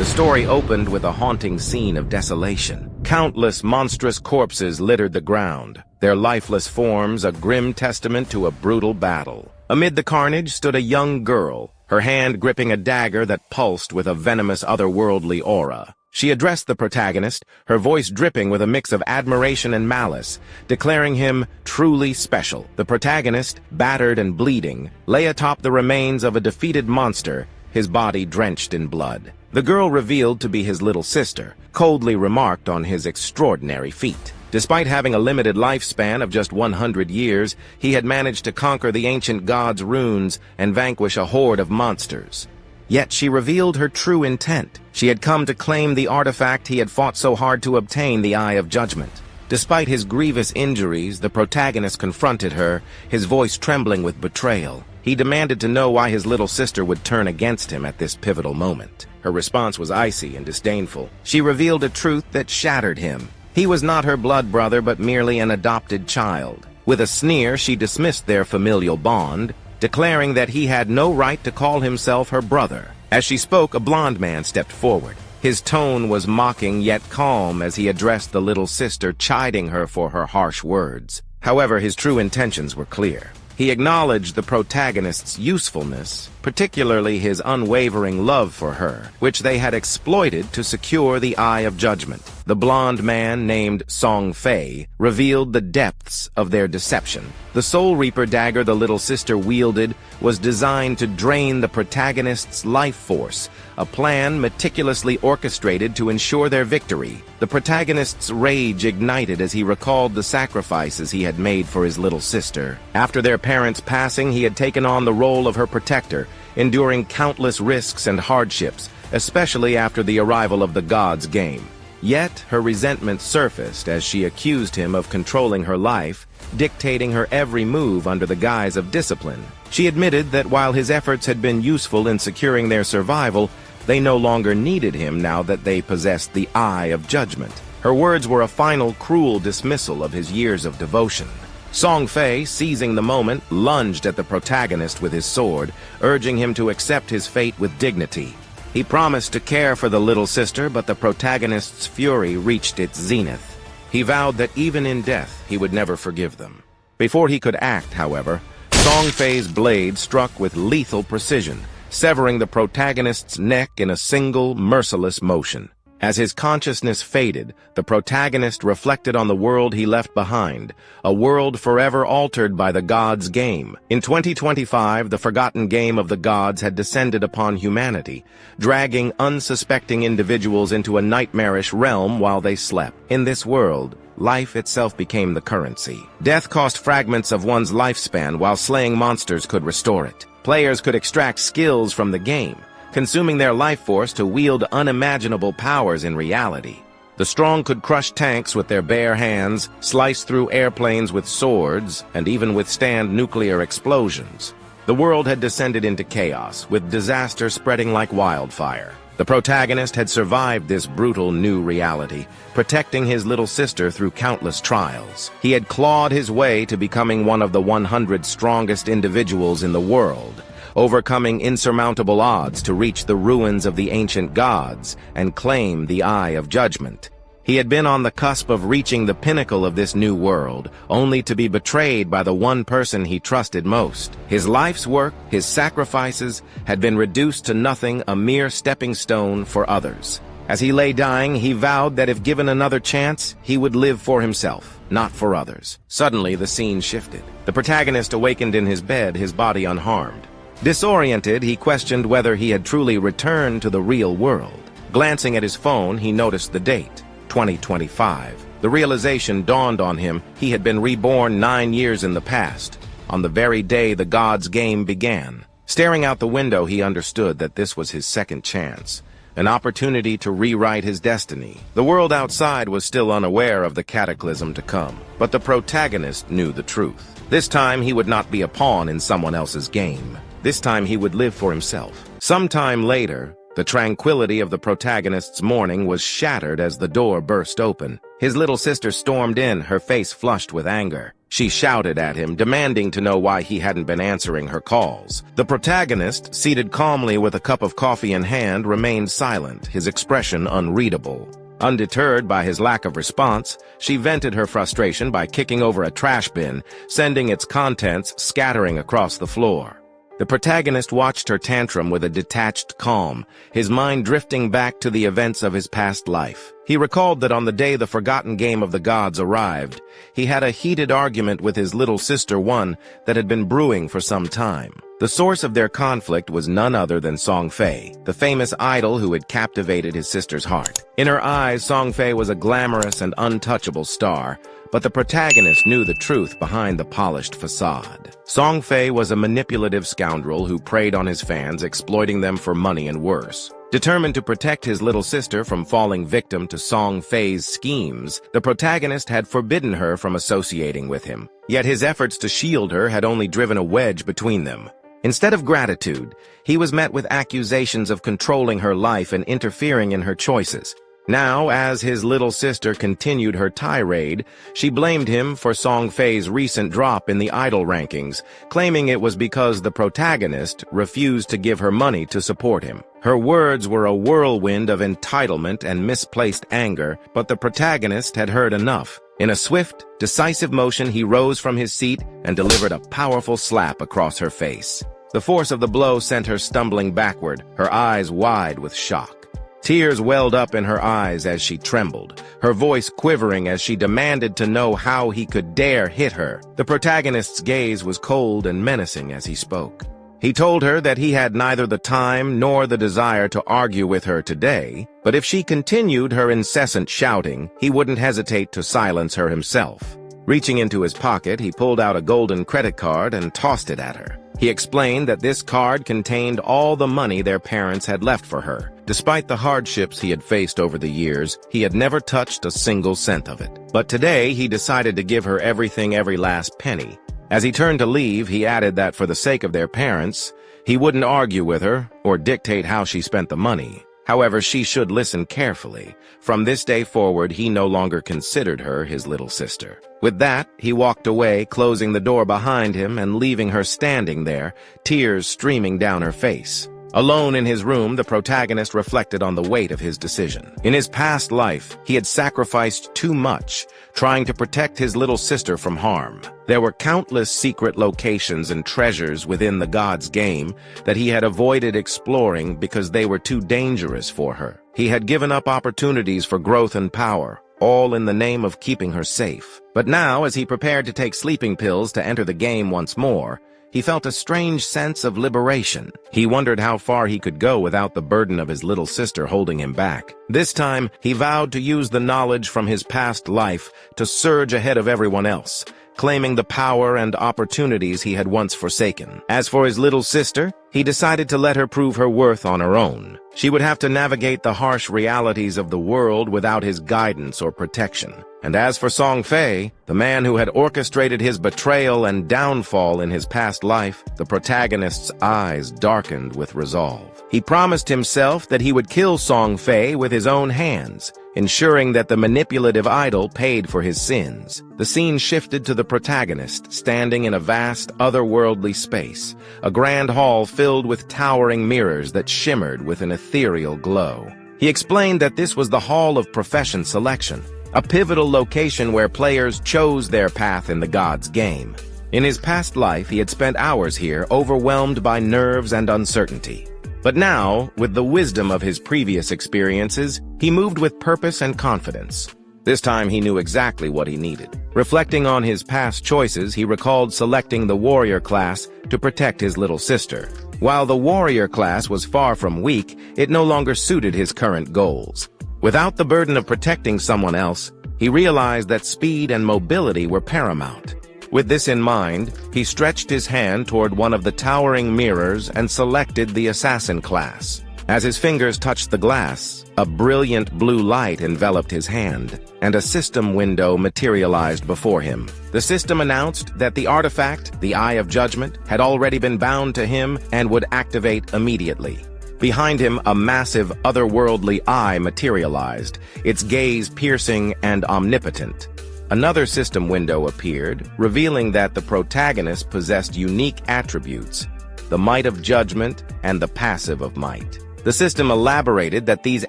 The story opened with a haunting scene of desolation. Countless monstrous corpses littered the ground, their lifeless forms a grim testament to a brutal battle. Amid the carnage stood a young girl, her hand gripping a dagger that pulsed with a venomous otherworldly aura. She addressed the protagonist, her voice dripping with a mix of admiration and malice, declaring him truly special. The protagonist, battered and bleeding, lay atop the remains of a defeated monster, his body drenched in blood. The girl, revealed to be his little sister, coldly remarked on his extraordinary feat. Despite having a limited lifespan of just 100 years, he had managed to conquer the ancient gods' runes and vanquish a horde of monsters. Yet she revealed her true intent. She had come to claim the artifact he had fought so hard to obtain, the Eye of Judgment. Despite his grievous injuries, the protagonist confronted her, his voice trembling with betrayal. He demanded to know why his little sister would turn against him at this pivotal moment. Her response was icy and disdainful. She revealed a truth that shattered him. He was not her blood brother, but merely an adopted child. With a sneer, she dismissed their familial bond, declaring that he had no right to call himself her brother. As she spoke, a blond man stepped forward. His tone was mocking yet calm as he addressed the little sister, chiding her for her harsh words. However, his true intentions were clear. He acknowledged the protagonist's usefulness, particularly his unwavering love for her, which they had exploited to secure the Eye of Judgment. The blond man, named Song Fei, revealed the depths of their deception. The Soul Reaper dagger the little sister wielded was designed to drain the protagonist's life force, a plan meticulously orchestrated to ensure their victory. The protagonist's rage ignited as he recalled the sacrifices he had made for his little sister. After their parents' passing, he had taken on the role of her protector, enduring countless risks and hardships, especially after the arrival of the gods' game. Yet, her resentment surfaced as she accused him of controlling her life, dictating her every move under the guise of discipline. She admitted that while his efforts had been useful in securing their survival, they no longer needed him now that they possessed the Eye of Judgment. Her words were a final cruel dismissal of his years of devotion. Song Fei, seizing the moment, lunged at the protagonist with his sword, urging him to accept his fate with dignity. He promised to care for the little sister, but the protagonist's fury reached its zenith. He vowed that even in death, he would never forgive them. Before he could act, however, Song Fei's blade struck with lethal precision, severing the protagonist's neck in a single, merciless motion. As his consciousness faded, the protagonist reflected on the world he left behind, a world forever altered by the gods' game. In 2025, the forgotten game of the gods had descended upon humanity, dragging unsuspecting individuals into a nightmarish realm while they slept. In this world, life itself became the currency. Death cost fragments of one's lifespan, while slaying monsters could restore it. Players could extract skills from the game, consuming their life force to wield unimaginable powers in reality. The strong could crush tanks with their bare hands, slice through airplanes with swords, and even withstand nuclear explosions. The world had descended into chaos, with disaster spreading like wildfire. The protagonist had survived this brutal new reality, protecting his little sister through countless trials. He had clawed his way to becoming one of the 100 strongest individuals in the world, overcoming insurmountable odds to reach the ruins of the ancient gods and claim the Eye of Judgment. He had been on the cusp of reaching the pinnacle of this new world, only to be betrayed by the one person he trusted most. His life's work, his sacrifices, had been reduced to nothing, a mere stepping stone for others. As he lay dying, he vowed that if given another chance, he would live for himself, not for others. Suddenly, the scene shifted. The protagonist awakened in his bed, his body unharmed. Disoriented, he questioned whether he had truly returned to the real world. Glancing at his phone, he noticed the date, 2025. The realization dawned on him he had been reborn 9 years in the past, on the very day the gods' game began. Staring out the window, he understood that this was his second chance, an opportunity to rewrite his destiny. The world outside was still unaware of the cataclysm to come, but the protagonist knew the truth. This time he would not be a pawn in someone else's game. This time he would live for himself. Sometime later, The tranquility of the protagonist's morning was shattered as the door burst open. His little sister stormed in, her face flushed with anger. She shouted at him, demanding to know why he hadn't been answering her calls. The protagonist, seated calmly with a cup of coffee in hand, remained silent, his expression unreadable. Undeterred by his lack of response, she vented her frustration by kicking over a trash bin, sending its contents scattering across the floor. The protagonist watched her tantrum with a detached calm, his mind drifting back to the events of his past life. He recalled that on the day the forgotten game of the gods arrived, he had a heated argument with his little sister, one that had been brewing for some time. The source of their conflict was none other than Song Fei, the famous idol who had captivated his sister's heart. In her eyes, Song Fei was a glamorous and untouchable star, but the protagonist knew the truth behind the polished facade. Song Fei was a manipulative scoundrel who preyed on his fans, exploiting them for money and worse. Determined to protect his little sister from falling victim to Song Fei's schemes, the protagonist had forbidden her from associating with him. Yet his efforts to shield her had only driven a wedge between them. Instead of gratitude, he was met with accusations of controlling her life and interfering in her choices. Now, as his little sister continued her tirade, she blamed him for Song Fei's recent drop in the idol rankings, claiming it was because the protagonist refused to give her money to support him. Her words were a whirlwind of entitlement and misplaced anger, but the protagonist had heard enough. In a swift, decisive motion, he rose from his seat and delivered a powerful slap across her face. The force of the blow sent her stumbling backward, her eyes wide with shock. Tears welled up in her eyes as she trembled, her voice quivering as she demanded to know how he could dare hit her. The protagonist's gaze was cold and menacing as he spoke. He told her that he had neither the time nor the desire to argue with her today, but if she continued her incessant shouting, he wouldn't hesitate to silence her himself. Reaching into his pocket, he pulled out a golden credit card and tossed it at her. He explained that this card contained all the money their parents had left for her. Despite the hardships he had faced over the years, he had never touched a single cent of it. But today, he decided to give her everything, every last penny. As he turned to leave, he added that for the sake of their parents, he wouldn't argue with her or dictate how she spent the money. However, she should listen carefully. From this day forward, he no longer considered her his little sister. With that, he walked away, closing the door behind him and leaving her standing there, tears streaming down her face. Alone in his room, the protagonist reflected on the weight of his decision. In his past life, he had sacrificed too much, trying to protect his little sister from harm. There were countless secret locations and treasures within the god's game that he had avoided exploring because they were too dangerous for her. He had given up opportunities for growth and power, all in the name of keeping her safe. But now, as he prepared to take sleeping pills to enter the game once more, he felt a strange sense of liberation. He wondered how far he could go without the burden of his little sister holding him back. This time, he vowed to use the knowledge from his past life to surge ahead of everyone else, claiming the power and opportunities he had once forsaken. As for his little sister, he decided to let her prove her worth on her own. She would have to navigate the harsh realities of the world without his guidance or protection. And as for Song Fei, the man who had orchestrated his betrayal and downfall in his past life, the protagonist's eyes darkened with resolve. He promised himself that he would kill Song Fei with his own hands, ensuring that the manipulative idol paid for his sins. The scene shifted to the protagonist, standing in a vast, otherworldly space, a grand hall filled with towering mirrors that shimmered with an ethereal glow. He explained that this was the Hall of Profession Selection, a pivotal location where players chose their path in the god's game. In his past life, he had spent hours here, overwhelmed by nerves and uncertainty. But now, with the wisdom of his previous experiences, he moved with purpose and confidence. This time he knew exactly what he needed. Reflecting on his past choices, he recalled selecting the warrior class to protect his little sister. While the warrior class was far from weak, it no longer suited his current goals. Without the burden of protecting someone else, he realized that speed and mobility were paramount. With this in mind, he stretched his hand toward one of the towering mirrors and selected the assassin class. As his fingers touched the glass, a brilliant blue light enveloped his hand, and a system window materialized before him. The system announced that the artifact, the Eye of Judgment, had already been bound to him and would activate immediately. Behind him, a massive, otherworldly eye materialized, its gaze piercing and omnipotent. Another system window appeared, revealing that the protagonist possessed unique attributes, the might of judgment and the passive of might. The system elaborated that these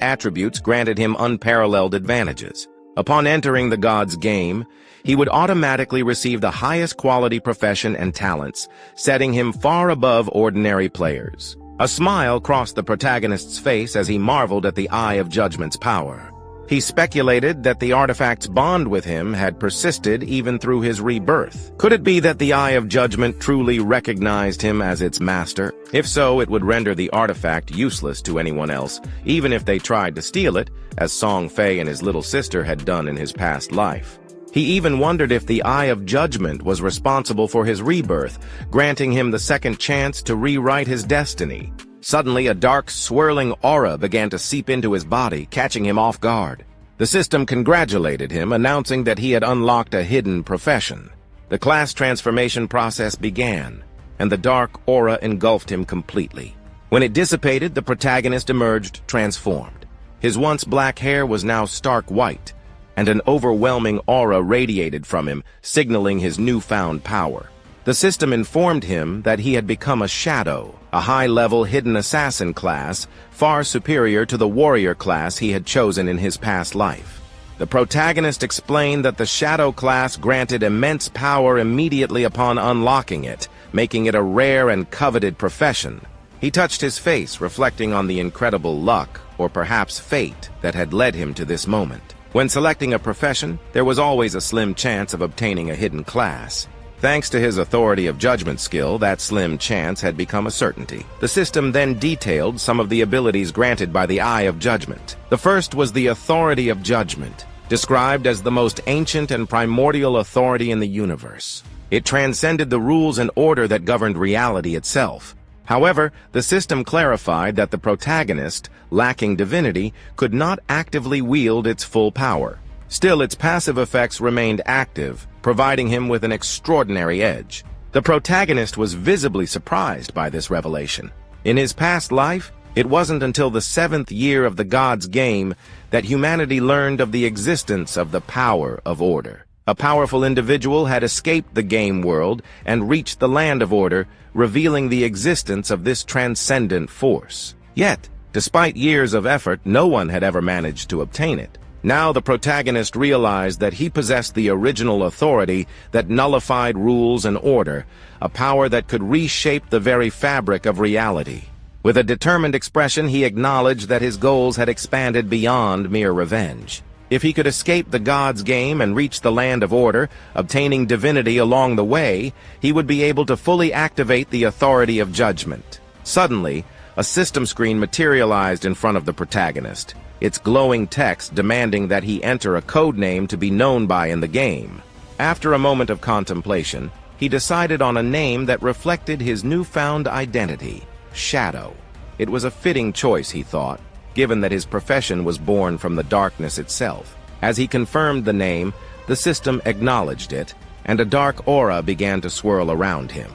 attributes granted him unparalleled advantages. Upon entering the god's game, he would automatically receive the highest quality profession and talents, setting him far above ordinary players. A smile crossed the protagonist's face as he marveled at the Eye of Judgment's power. He speculated that the artifact's bond with him had persisted even through his rebirth. Could it be that the Eye of Judgment truly recognized him as its master? If so, it would render the artifact useless to anyone else, even if they tried to steal it, as Song Fei and his little sister had done in his past life. He even wondered if the Eye of Judgment was responsible for his rebirth, granting him the second chance to rewrite his destiny. Suddenly, a dark, swirling aura began to seep into his body, catching him off guard. The system congratulated him, announcing that he had unlocked a hidden profession. The class transformation process began, and the dark aura engulfed him completely. When it dissipated, the protagonist emerged transformed. His once black hair was now stark white, and an overwhelming aura radiated from him, signaling his newfound power. The system informed him that he had become a shadow, a high-level hidden assassin class, far superior to the warrior class he had chosen in his past life. The protagonist explained that the shadow class granted immense power immediately upon unlocking it, making it a rare and coveted profession. He touched his face, reflecting on the incredible luck, or perhaps fate, that had led him to this moment. When selecting a profession, there was always a slim chance of obtaining a hidden class. Thanks to his authority of judgment skill, that slim chance had become a certainty. The system then detailed some of the abilities granted by the Eye of Judgment. The first was the Authority of Judgment, described as the most ancient and primordial authority in the universe. It transcended the rules and order that governed reality itself. However, the system clarified that the protagonist, lacking divinity, could not actively wield its full power. Still, its passive effects remained active, providing him with an extraordinary edge. The protagonist was visibly surprised by this revelation. In his past life, it wasn't until the 7th year of the god's game that humanity learned of the existence of the power of order. A powerful individual had escaped the game world and reached the land of order, revealing the existence of this transcendent force. Yet, despite years of effort, no one had ever managed to obtain it. Now the protagonist realized that he possessed the original authority that nullified rules and order, a power that could reshape the very fabric of reality. With a determined expression, he acknowledged that his goals had expanded beyond mere revenge. If he could escape the god's game and reach the land of order, obtaining divinity along the way, he would be able to fully activate the authority of judgment. Suddenly, a system screen materialized in front of the protagonist, its glowing text demanding that he enter a code name to be known by in the game. After a moment of contemplation, he decided on a name that reflected his newfound identity, Shadow. It was a fitting choice, he thought, given that his profession was born from the darkness itself. As he confirmed the name, the system acknowledged it, and a dark aura began to swirl around him.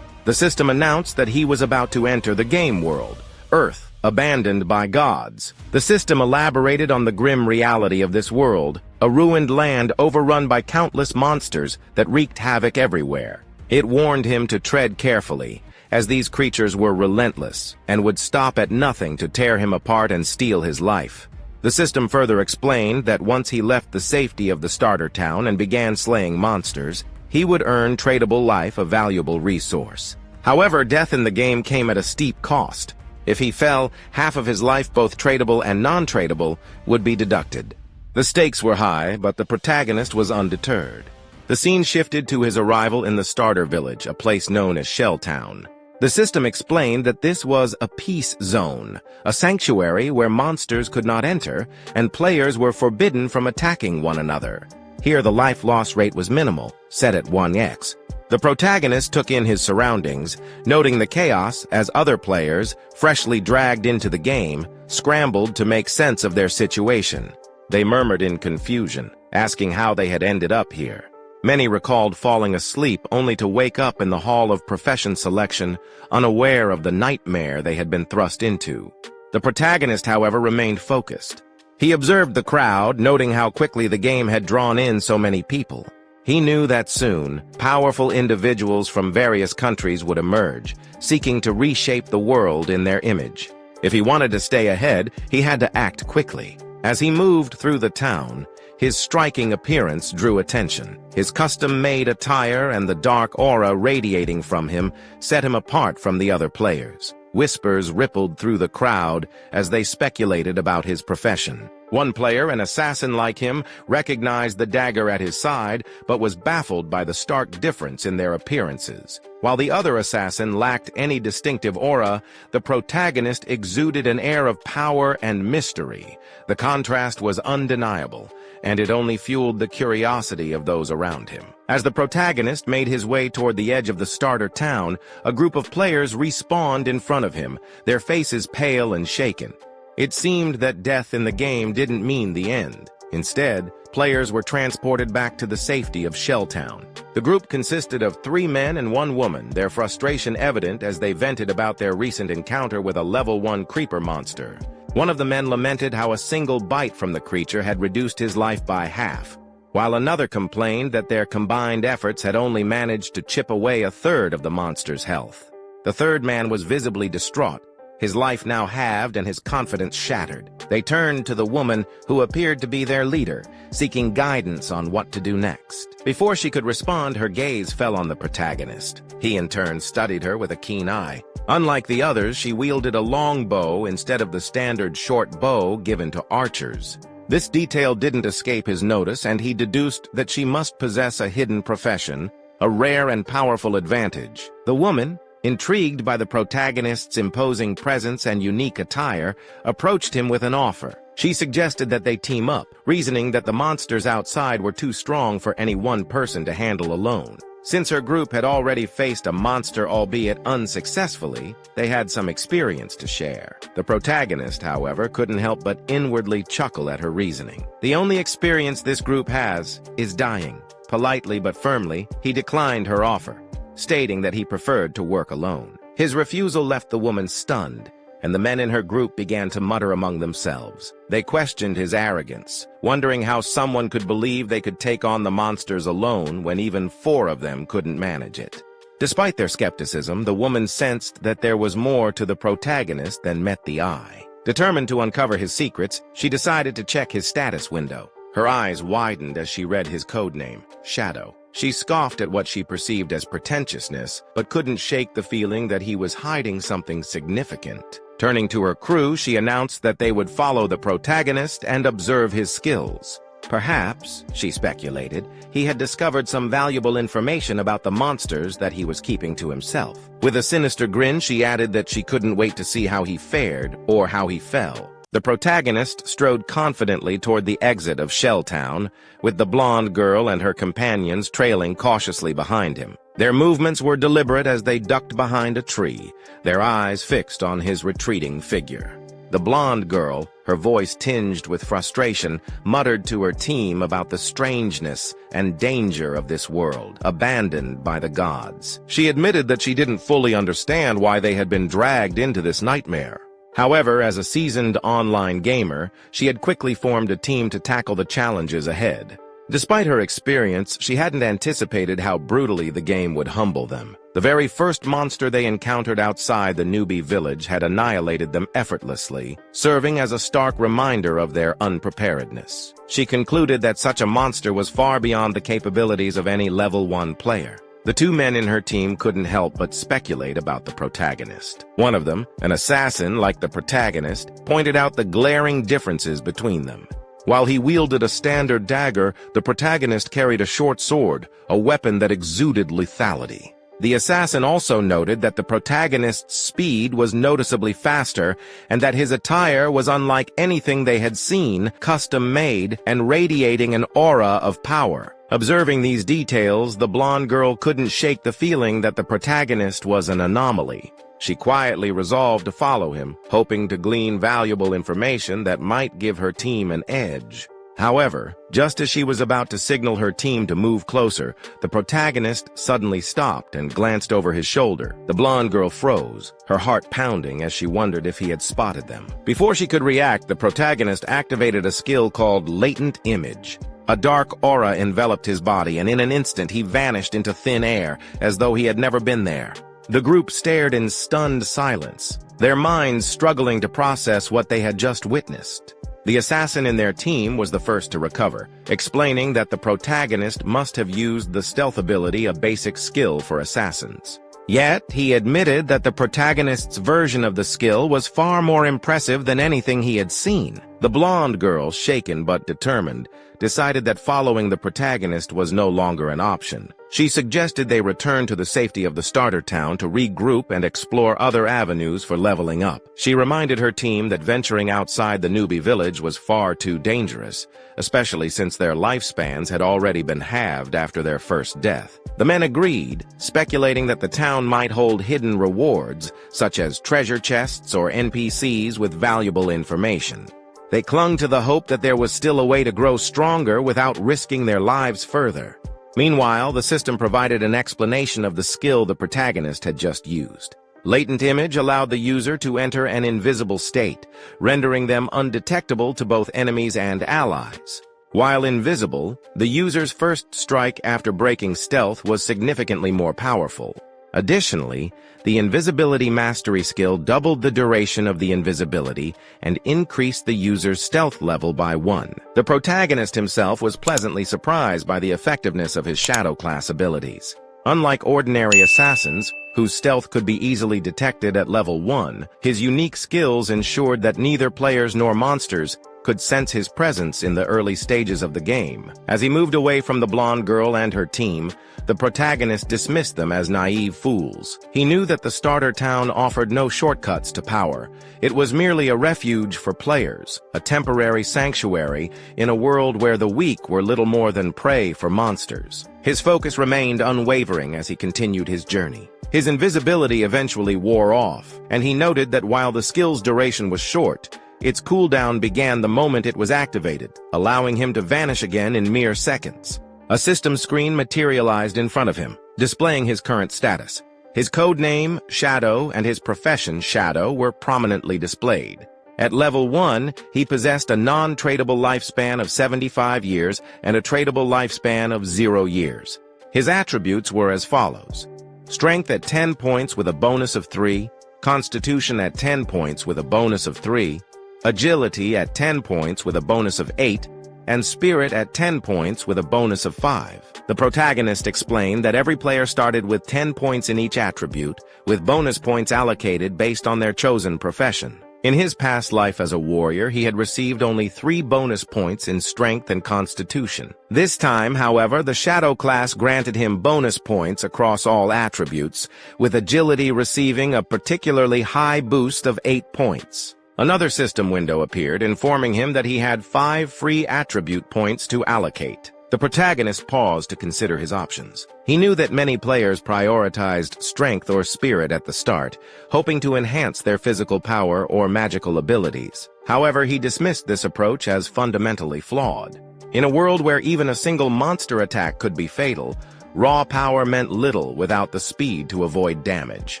The system announced that he was about to enter the game world, Earth, abandoned by gods. The system elaborated on the grim reality of this world, a ruined land overrun by countless monsters that wreaked havoc everywhere. It warned him to tread carefully, as these creatures were relentless and would stop at nothing to tear him apart and steal his life. The system further explained that once he left the safety of the starter town and began slaying monsters, he would earn tradable life, a valuable resource. However, death in the game came at a steep cost. If he fell, half of his life, both tradable and non-tradable, would be deducted. The stakes were high, but the protagonist was undeterred. The scene shifted to his arrival in the starter village, a place known as Shelltown. The system explained that this was a peace zone, a sanctuary where monsters could not enter, and players were forbidden from attacking one another. Here the life loss rate was minimal, set at 1x. The protagonist took in his surroundings, noting the chaos as other players, freshly dragged into the game, scrambled to make sense of their situation. They murmured in confusion, asking how they had ended up here. Many recalled falling asleep only to wake up in the hall of profession selection, unaware of the nightmare they had been thrust into. The protagonist, however, remained focused. He observed the crowd, noting how quickly the game had drawn in so many people. He knew that soon, powerful individuals from various countries would emerge, seeking to reshape the world in their image. If he wanted to stay ahead, he had to act quickly. As he moved through the town, his striking appearance drew attention. His custom-made attire and the dark aura radiating from him set him apart from the other players. Whispers rippled through the crowd as they speculated about his profession. One player, an assassin like him, recognized the dagger at his side, but was baffled by the stark difference in their appearances. While the other assassin lacked any distinctive aura, the protagonist exuded an air of power and mystery. The contrast was undeniable, and it only fueled the curiosity of those around him. As the protagonist made his way toward the edge of the starter town, a group of players respawned in front of him, their faces pale and shaken. It seemed that death in the game didn't mean the end. Instead, players were transported back to the safety of Shelltown. The group consisted of 3 men and 1 woman, their frustration evident as they vented about their recent encounter with a level 1 creeper monster. One of the men lamented how a single bite from the creature had reduced his life by half, while another complained that their combined efforts had only managed to chip away a third of the monster's health. The third man was visibly distraught, his life now halved and his confidence shattered. They turned to the woman who appeared to be their leader, seeking guidance on what to do next. Before she could respond, her gaze fell on the protagonist. He in turn studied her with a keen eye. Unlike the others, she wielded a long bow instead of the standard short bow given to archers. This detail didn't escape his notice, and he deduced that she must possess a hidden profession, a rare and powerful advantage. The woman, intrigued by the protagonist's imposing presence and unique attire, approached him with an offer. She suggested that they team up, reasoning that the monsters outside were too strong for any one person to handle alone. Since her group had already faced a monster, albeit unsuccessfully, they had some experience to share. The protagonist, however, couldn't help but inwardly chuckle at her reasoning. The only experience this group has is dying. Politely but firmly, he declined her offer, stating that he preferred to work alone. His refusal left the woman stunned, and the men in her group began to mutter among themselves. They questioned his arrogance, wondering how someone could believe they could take on the monsters alone when even 4 of them couldn't manage it. Despite their skepticism, the woman sensed that there was more to the protagonist than met the eye. Determined to uncover his secrets, she decided to check his status window. Her eyes widened as she read his codename, Shadow. She scoffed at what she perceived as pretentiousness, but couldn't shake the feeling that he was hiding something significant. Turning to her crew, she announced that they would follow the protagonist and observe his skills. Perhaps, she speculated, he had discovered some valuable information about the monsters that he was keeping to himself. With a sinister grin, she added that she couldn't wait to see how he fared or how he fell. The protagonist strode confidently toward the exit of Shelltown, with the blonde girl and her companions trailing cautiously behind him. Their movements were deliberate as they ducked behind a tree, their eyes fixed on his retreating figure. The blonde girl, her voice tinged with frustration, muttered to her team about the strangeness and danger of this world, abandoned by the gods. She admitted that she didn't fully understand why they had been dragged into this nightmare. However, as a seasoned online gamer, she had quickly formed a team to tackle the challenges ahead. Despite her experience, she hadn't anticipated how brutally the game would humble them. The very first monster they encountered outside the newbie village had annihilated them effortlessly, serving as a stark reminder of their unpreparedness. She concluded that such a monster was far beyond the capabilities of any level 1 player. The 2 men in her team couldn't help but speculate about the protagonist. One of them, an assassin like the protagonist, pointed out the glaring differences between them. While he wielded a standard dagger, the protagonist carried a short sword, a weapon that exuded lethality. The assassin also noted that the protagonist's speed was noticeably faster and that his attire was unlike anything they had seen, custom-made and radiating an aura of power. Observing these details, the blonde girl couldn't shake the feeling that the protagonist was an anomaly. She quietly resolved to follow him, hoping to glean valuable information that might give her team an edge. However, just as she was about to signal her team to move closer, the protagonist suddenly stopped and glanced over his shoulder. The blonde girl froze, her heart pounding as she wondered if he had spotted them. Before she could react, the protagonist activated a skill called Latent Image. A dark aura enveloped his body, and in an instant he vanished into thin air, as though he had never been there. The group stared in stunned silence, their minds struggling to process what they had just witnessed. The assassin in their team was the first to recover, explaining that the protagonist must have used the stealth ability, a basic skill for assassins. Yet, he admitted that the protagonist's version of the skill was far more impressive than anything he had seen. The blonde girl, shaken but determined, decided that following the protagonist was no longer an option. She suggested they return to the safety of the starter town to regroup and explore other avenues for leveling up. She reminded her team that venturing outside the newbie village was far too dangerous, especially since their lifespans had already been halved after their first death. The men agreed, speculating that the town might hold hidden rewards, such as treasure chests or NPCs with valuable information. They clung to the hope that there was still a way to grow stronger without risking their lives further. Meanwhile, the system provided an explanation of the skill the protagonist had just used. Latent Image allowed the user to enter an invisible state, rendering them undetectable to both enemies and allies. While invisible, the user's first strike after breaking stealth was significantly more powerful. Additionally, the invisibility mastery skill doubled the duration of the invisibility and increased the user's stealth level by 1. The protagonist himself was pleasantly surprised by the effectiveness of his shadow class abilities. Unlike ordinary assassins, whose stealth could be easily detected at level 1, his unique skills ensured that neither players nor monsters could sense his presence in the early stages of the game. As he moved away from the blonde girl and her team, the protagonist dismissed them as naive fools. He knew that the starter town offered no shortcuts to power. It was merely a refuge for players, a temporary sanctuary in a world where the weak were little more than prey for monsters. His focus remained unwavering as he continued his journey. His invisibility eventually wore off, and he noted that while the skill's duration was short, its cooldown began the moment it was activated, allowing him to vanish again in mere seconds. A system screen materialized in front of him, displaying his current status. His code name, Shadow, and his profession, Shadow, were prominently displayed. At level 1, he possessed a non-tradable lifespan of 75 years and a tradable lifespan of 0 years. His attributes were as follows: Strength at 10 points with a bonus of 3, Constitution at 10 points with a bonus of 3, Agility at 10 points with a bonus of 8, and Spirit at 10 points with a bonus of 5. The protagonist explained that every player started with 10 points in each attribute, with bonus points allocated based on their chosen profession. In his past life as a warrior, he had received only 3 bonus points in Strength and Constitution. This time, however, the Shadow class granted him bonus points across all attributes, with Agility receiving a particularly high boost of 8 points. Another system window appeared, informing him that he had 5 free attribute points to allocate. The protagonist paused to consider his options. He knew that many players prioritized strength or spirit at the start, hoping to enhance their physical power or magical abilities. However, he dismissed this approach as fundamentally flawed. In a world where even a single monster attack could be fatal, raw power meant little without the speed to avoid damage.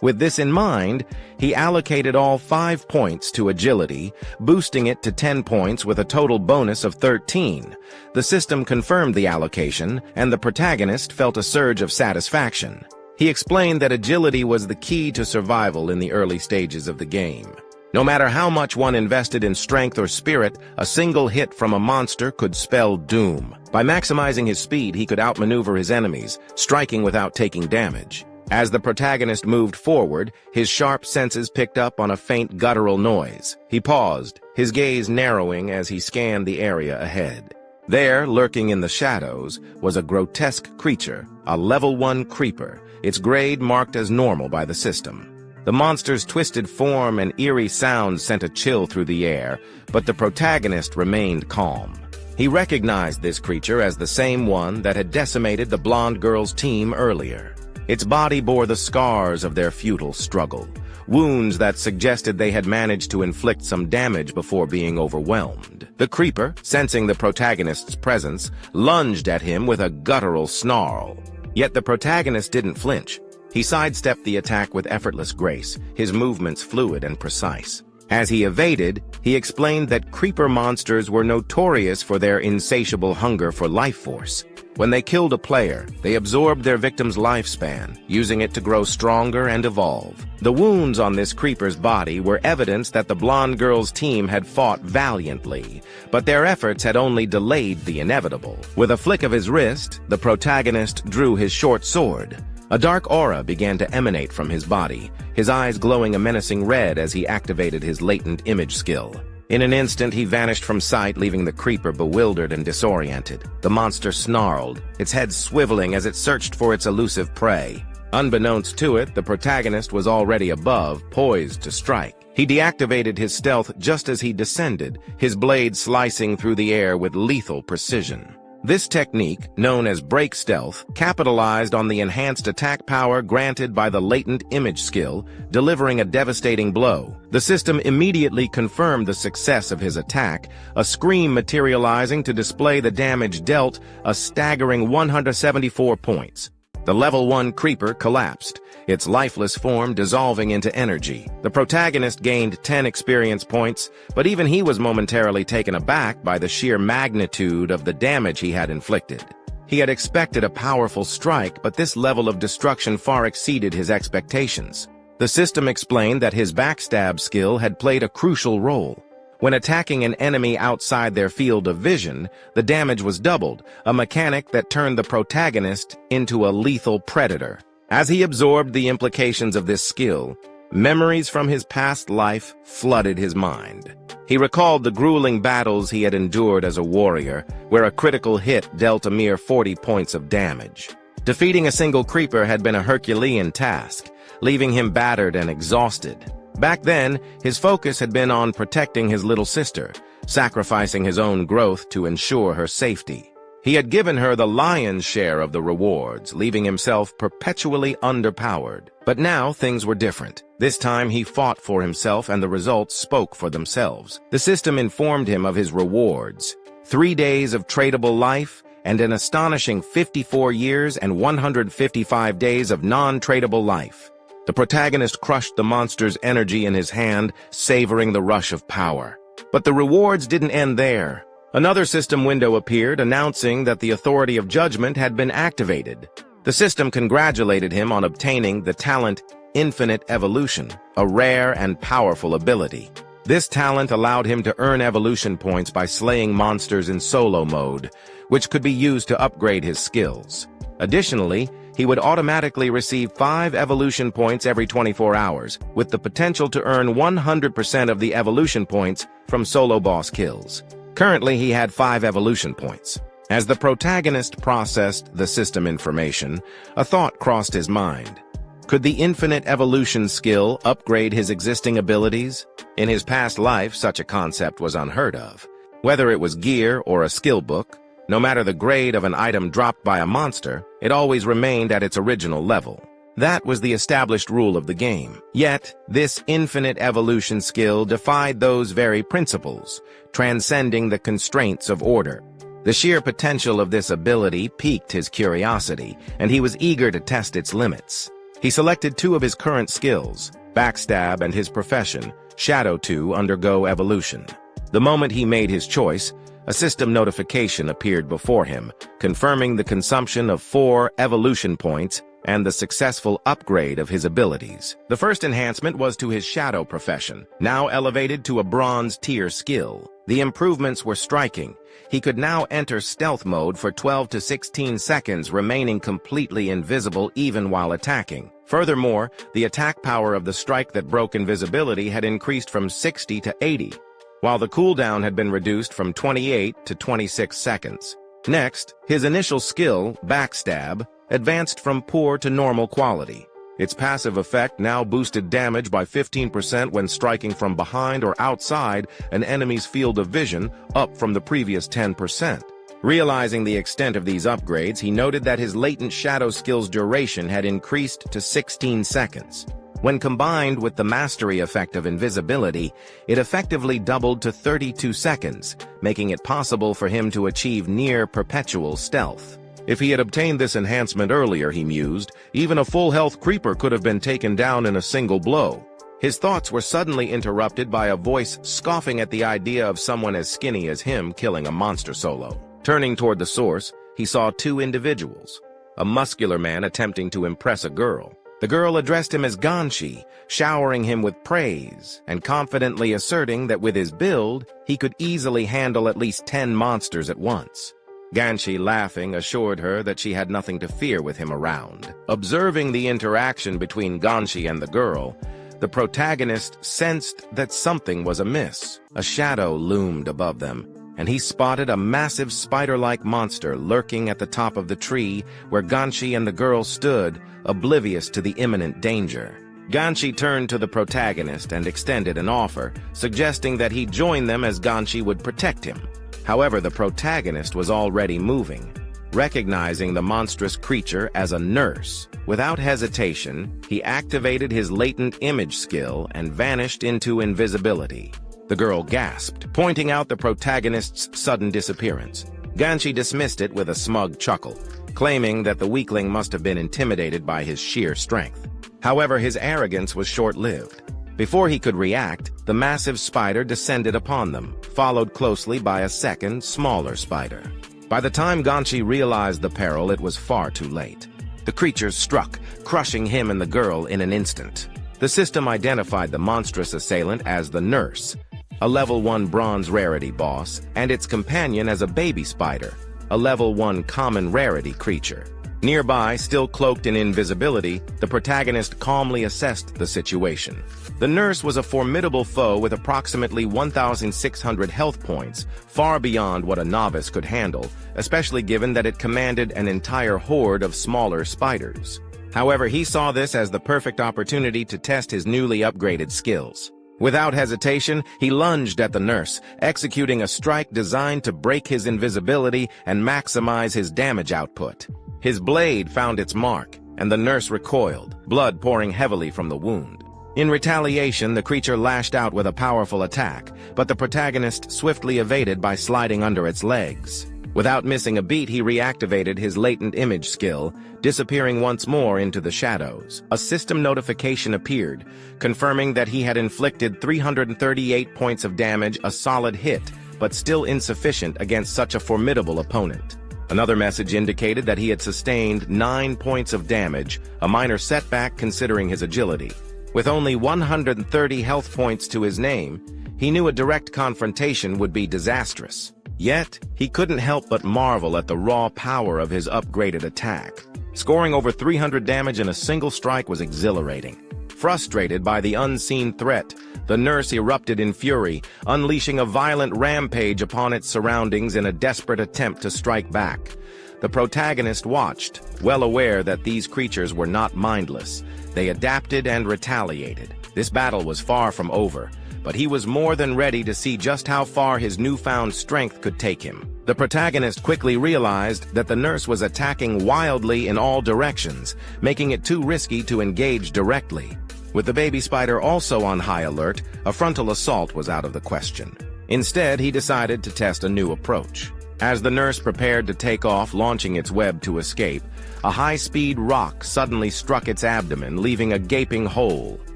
With this in mind, he allocated all 5 points to agility, boosting it to 10 points with a total bonus of 13. The system confirmed the allocation, and the protagonist felt a surge of satisfaction. He explained that agility was the key to survival in the early stages of the game. No matter how much one invested in strength or spirit, a single hit from a monster could spell doom. By maximizing his speed, he could outmaneuver his enemies, striking without taking damage. As the protagonist moved forward, his sharp senses picked up on a faint guttural noise. He paused, his gaze narrowing as he scanned the area ahead. There, lurking in the shadows, was a grotesque creature, a level 1 creeper, its grade marked as normal by the system. The monster's twisted form and eerie sounds sent a chill through the air, but the protagonist remained calm. He recognized this creature as the same one that had decimated the blonde girl's team earlier. Its body bore the scars of their futile struggle. wounds that suggested they had managed to inflict some damage before being overwhelmed. The creeper, sensing the protagonist's presence, lunged at him with a guttural snarl. Yet the protagonist didn't flinch. He sidestepped the attack with effortless grace, his movements fluid and precise. As he evaded, he explained that creeper monsters were notorious for their insatiable hunger for life force. When they killed a player, they absorbed their victim's lifespan, using it to grow stronger and evolve. The wounds on this creeper's body were evidence that the blonde girl's team had fought valiantly, but their efforts had only delayed the inevitable. With a flick of his wrist, the protagonist drew his short sword. A dark aura began to emanate from his body, his eyes glowing a menacing red as he activated his latent image skill. In an instant, he vanished from sight, leaving the creeper bewildered and disoriented. The monster snarled, its head swiveling as it searched for its elusive prey. Unbeknownst to it, the protagonist was already above, poised to strike. He deactivated his stealth just as he descended, his blade slicing through the air with lethal precision. This technique, known as break stealth, capitalized on the enhanced attack power granted by the latent image skill, delivering a devastating blow. The system immediately confirmed the success of his attack, a scream materializing to display the damage dealt, a staggering 174 points. The level 1 creeper collapsed, its lifeless form dissolving into energy. The protagonist gained 10 experience points, but even he was momentarily taken aback by the sheer magnitude of the damage he had inflicted. He had expected a powerful strike, but this level of destruction far exceeded his expectations. The system explained that his backstab skill had played a crucial role. When attacking an enemy outside their field of vision, the damage was doubled, a mechanic that turned the protagonist into a lethal predator. As he absorbed the implications of this skill, memories from his past life flooded his mind. He recalled the grueling battles he had endured as a warrior, where a critical hit dealt a mere 40 points of damage. Defeating a single creeper had been a Herculean task, leaving him battered and exhausted. Back then, his focus had been on protecting his little sister, sacrificing his own growth to ensure her safety. He had given her the lion's share of the rewards, leaving himself perpetually underpowered. But now things were different. This time he fought for himself and the results spoke for themselves. The system informed him of his rewards: 3 days of tradable life and an astonishing 54 years and 155 days of non-tradable life. The protagonist crushed the monster's energy in his hand, savoring the rush of power. But the rewards didn't end there. Another system window appeared, announcing that the authority of judgment had been activated. The system congratulated him on obtaining the talent Infinite Evolution, a rare and powerful ability. This talent allowed him to earn evolution points by slaying monsters in solo mode, which could be used to upgrade his skills. Additionally, he would automatically receive 5 evolution points every 24 hours, with the potential to earn 100% of the evolution points from solo boss kills. Currently, he had 5 evolution points. As the protagonist processed the system information, a thought crossed his mind. Could the infinite evolution skill upgrade his existing abilities? In his past life, such a concept was unheard of. Whether it was gear or a skill book, no matter the grade of an item dropped by a monster, it always remained at its original level. That was the established rule of the game. Yet, this infinite evolution skill defied those very principles, transcending the constraints of order. The sheer potential of this ability piqued his curiosity, and he was eager to test its limits. He selected 2 of his current skills, Backstab and his profession, Shadow, to undergo evolution. The moment he made his choice, a system notification appeared before him, confirming the consumption of 4 evolution points and the successful upgrade of his abilities. The first enhancement was to his Shadow profession, now elevated to a bronze tier skill. The improvements were striking. He could now enter stealth mode for 12 to 16 seconds, remaining completely invisible even while attacking. Furthermore, the attack power of the strike that broke invisibility had increased from 60 to 80, while the cooldown had been reduced from 28 to 26 seconds. Next, his initial skill, Backstab, advanced from poor to normal quality. Its passive effect now boosted damage by 15% when striking from behind or outside an enemy's field of vision, up from the previous 10%. Realizing the extent of these upgrades, he noted that his latent shadow skill's duration had increased to 16 seconds. When combined with the mastery effect of invisibility, it effectively doubled to 32 seconds, making it possible for him to achieve near-perpetual stealth. If he had obtained this enhancement earlier, he mused, even a full-health creeper could have been taken down in a single blow. His thoughts were suddenly interrupted by a voice scoffing at the idea of someone as skinny as him killing a monster solo. Turning toward the source, he saw two individuals. A muscular man attempting to impress a girl. The girl addressed him as Ganshi, showering him with praise, and confidently asserting that with his build, he could easily handle at least 10 monsters at once. Ganshi, laughing, assured her that she had nothing to fear with him around. Observing the interaction between Ganshi and the girl, the protagonist sensed that something was amiss. A shadow loomed above them, and he spotted a massive spider-like monster lurking at the top of the tree where Ganshi and the girl stood, oblivious to the imminent danger. Ganshi turned to the protagonist and extended an offer, suggesting that he join them as Ganshi would protect him. However, the protagonist was already moving. Recognizing the monstrous creature as a nurse, without hesitation, he activated his latent image skill and vanished into invisibility. The girl gasped, pointing out the protagonist's sudden disappearance. Ganshi dismissed it with a smug chuckle, claiming that the weakling must have been intimidated by his sheer strength. However, his arrogance was short-lived. Before he could react, the massive spider descended upon them, followed closely by a second, smaller spider. By the time Ganshi realized the peril, it was far too late. The creatures struck, crushing him and the girl in an instant. The system identified the monstrous assailant as the Nurse, a level 1 bronze rarity boss, and its companion as a baby spider, a level 1 common rarity creature. Nearby, still cloaked in invisibility, the protagonist calmly assessed the situation. The Nurse was a formidable foe with approximately 1,600 health points, far beyond what a novice could handle, especially given that it commanded an entire horde of smaller spiders. However, he saw this as the perfect opportunity to test his newly upgraded skills. Without hesitation, he lunged at the Nurse, executing a strike designed to break his invisibility and maximize his damage output. His blade found its mark, and the Nurse recoiled, blood pouring heavily from the wound. In retaliation, the creature lashed out with a powerful attack, but the protagonist swiftly evaded by sliding under its legs. Without missing a beat, he reactivated his latent image skill, disappearing once more into the shadows. A system notification appeared, confirming that he had inflicted 338 points of damage, a solid hit, but still insufficient against such a formidable opponent. Another message indicated that he had sustained 9 points of damage, a minor setback considering his agility. With only 130 health points to his name, he knew a direct confrontation would be disastrous. Yet, he couldn't help but marvel at the raw power of his upgraded attack. Scoring over 300 damage in a single strike was exhilarating. Frustrated by the unseen threat, the Nurse erupted in fury, unleashing a violent rampage upon its surroundings in a desperate attempt to strike back. The protagonist watched, well aware that these creatures were not mindless. They adapted and retaliated. This battle was far from over, but he was more than ready to see just how far his newfound strength could take him. The protagonist quickly realized that the Nurse was attacking wildly in all directions, making it too risky to engage directly. With the baby spider also on high alert, a frontal assault was out of the question. Instead, he decided to test a new approach. As the Nurse prepared to take off, launching its web to escape, a high-speed rock suddenly struck its abdomen, leaving a gaping hole.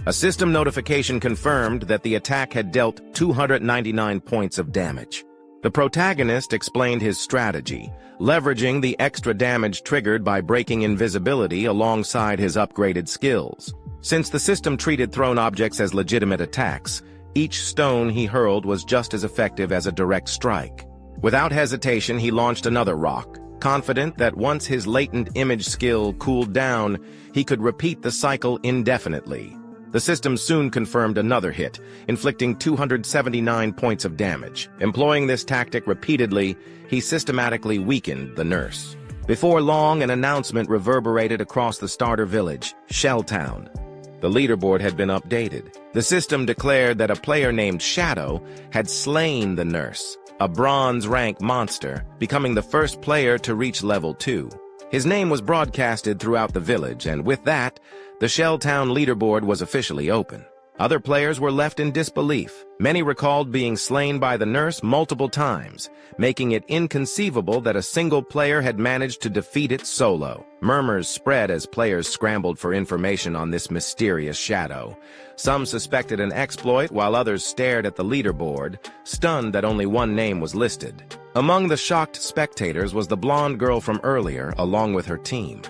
A system notification confirmed that the attack had dealt 299 points of damage. The protagonist explained his strategy, leveraging the extra damage triggered by breaking invisibility alongside his upgraded skills. Since the system treated thrown objects as legitimate attacks, each stone he hurled was just as effective as a direct strike. Without hesitation, he launched another rock, confident that once his latent image skill cooled down, he could repeat the cycle indefinitely. The system soon confirmed another hit, inflicting 279 points of damage. Employing this tactic repeatedly, he systematically weakened the Nurse. Before long, an announcement reverberated across the starter village, Shelltown. The leaderboard had been updated. The system declared that a player named Shadow had slain the Nurse, a bronze-rank monster, becoming the first player to reach level 2. His name was broadcasted throughout the village, and with that, the Shell Town leaderboard was officially open. Other players were left in disbelief. Many recalled being slain by the nurse multiple times, making it inconceivable that a single player had managed to defeat it solo. Murmurs spread as players scrambled for information on this mysterious shadow. Some suspected an exploit, while others stared at the leaderboard, stunned that only one name was listed. Among the shocked spectators was the blonde girl from earlier, along with her team.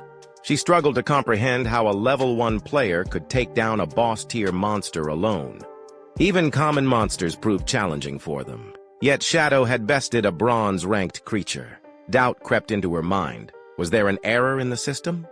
She struggled to comprehend how a level 1 player could take down a boss-tier monster alone. Even common monsters proved challenging for them. Yet Shadow had bested a bronze-ranked creature. Doubt crept into her mind. Was there an error in the system?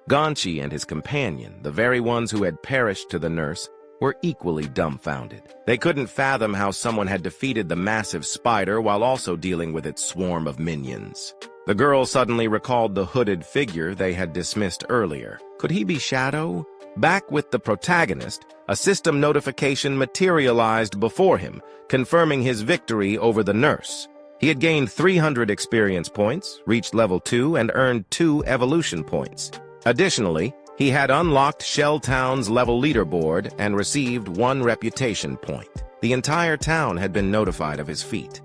Gonchi and his companion, the very ones who had perished to the nurse, were equally dumbfounded. They couldn't fathom how someone had defeated the massive spider while also dealing with its swarm of minions. The girl suddenly recalled the hooded figure they had dismissed earlier. Could he be Shadow? Back with the protagonist, a system notification materialized before him, confirming his victory over the nurse. He had gained 300 experience points, reached level 2, and earned 2 evolution points. Additionally, he had unlocked Shell Town's level leaderboard and received 1 reputation point. The entire town had been notified of his feat.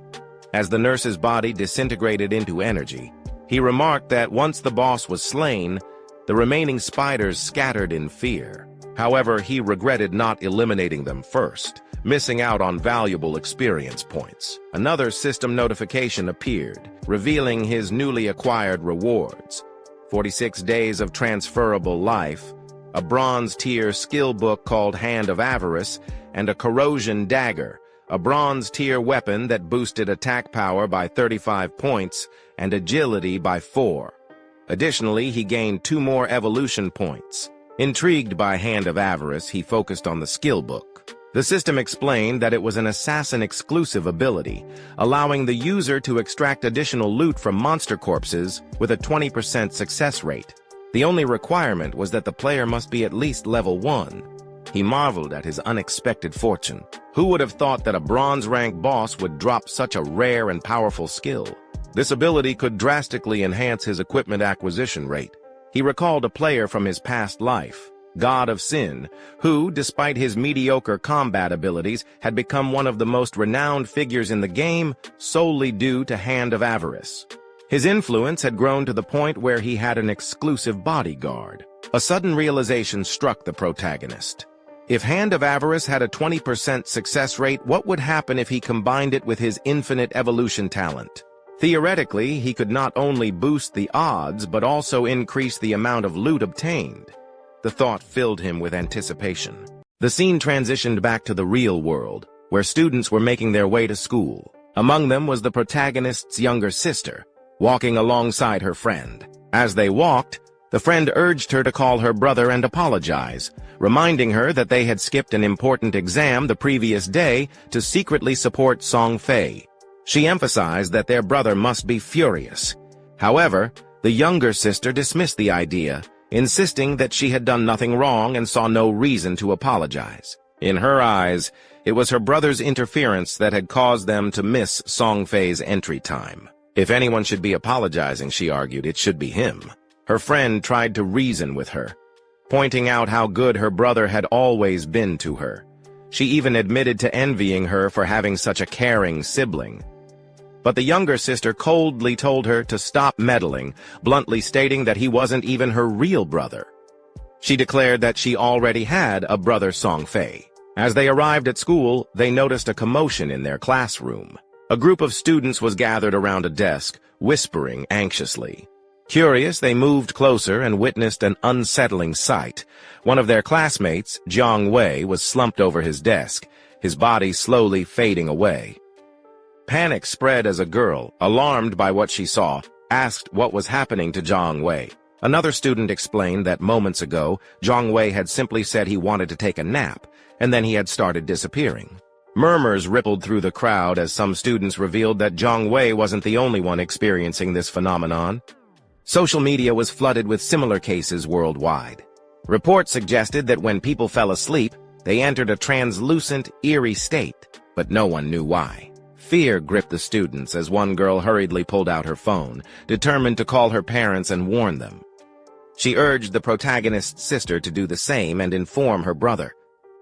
As the nurse's body disintegrated into energy, he remarked that once the boss was slain, the remaining spiders scattered in fear. However, he regretted not eliminating them first, missing out on valuable experience points. Another system notification appeared, revealing his newly acquired rewards: 46 days of transferable life, a bronze-tier skill book called Hand of Avarice, and a corrosion dagger, a bronze-tier weapon that boosted attack power by 35 points and agility by 4. Additionally, he gained 2 more evolution points. Intrigued by Hand of Avarice, he focused on the skill book. The system explained that it was an assassin-exclusive ability, allowing the user to extract additional loot from monster corpses with a 20% success rate. The only requirement was that the player must be at least level 1. He marveled at his unexpected fortune. Who would have thought that a bronze-rank boss would drop such a rare and powerful skill? This ability could drastically enhance his equipment acquisition rate. He recalled a player from his past life, God of Sin, who, despite his mediocre combat abilities, had become one of the most renowned figures in the game solely due to Hand of Avarice. His influence had grown to the point where he had an exclusive bodyguard. A sudden realization struck the protagonist. If Hand of Avarice had a 20% success rate, what would happen if he combined it with his infinite evolution talent? Theoretically, he could not only boost the odds, but also increase the amount of loot obtained. The thought filled him with anticipation. The scene transitioned back to the real world, where students were making their way to school. Among them was the protagonist's younger sister, walking alongside her friend. As they walked, the friend urged her to call her brother and apologize, reminding her that they had skipped an important exam the previous day to secretly support Song Fei. She emphasized that their brother must be furious. However, the younger sister dismissed the idea, insisting that she had done nothing wrong and saw no reason to apologize. In her eyes, it was her brother's interference that had caused them to miss Song Fei's entry time. If anyone should be apologizing, she argued, it should be him. Her friend tried to reason with her, pointing out how good her brother had always been to her. She even admitted to envying her for having such a caring sibling. But the younger sister coldly told her to stop meddling, bluntly stating that he wasn't even her real brother. She declared that she already had a brother, Song Fei. As they arrived at school, they noticed a commotion in their classroom. A group of students was gathered around a desk, whispering anxiously. Curious, they moved closer and witnessed an unsettling sight. One of their classmates, Jiang Wei, was slumped over his desk, his body slowly fading away. Panic spread as a girl, alarmed by what she saw, asked what was happening to Jiang Wei. Another student explained that moments ago, Jiang Wei had simply said he wanted to take a nap, and then he had started disappearing. Murmurs rippled through the crowd as some students revealed that Jiang Wei wasn't the only one experiencing this phenomenon. Social media was flooded with similar cases worldwide. Reports suggested that when people fell asleep, they entered a translucent, eerie state, but no one knew why. Fear gripped the students as one girl hurriedly pulled out her phone, determined to call her parents and warn them. She urged the protagonist's sister to do the same and inform her brother.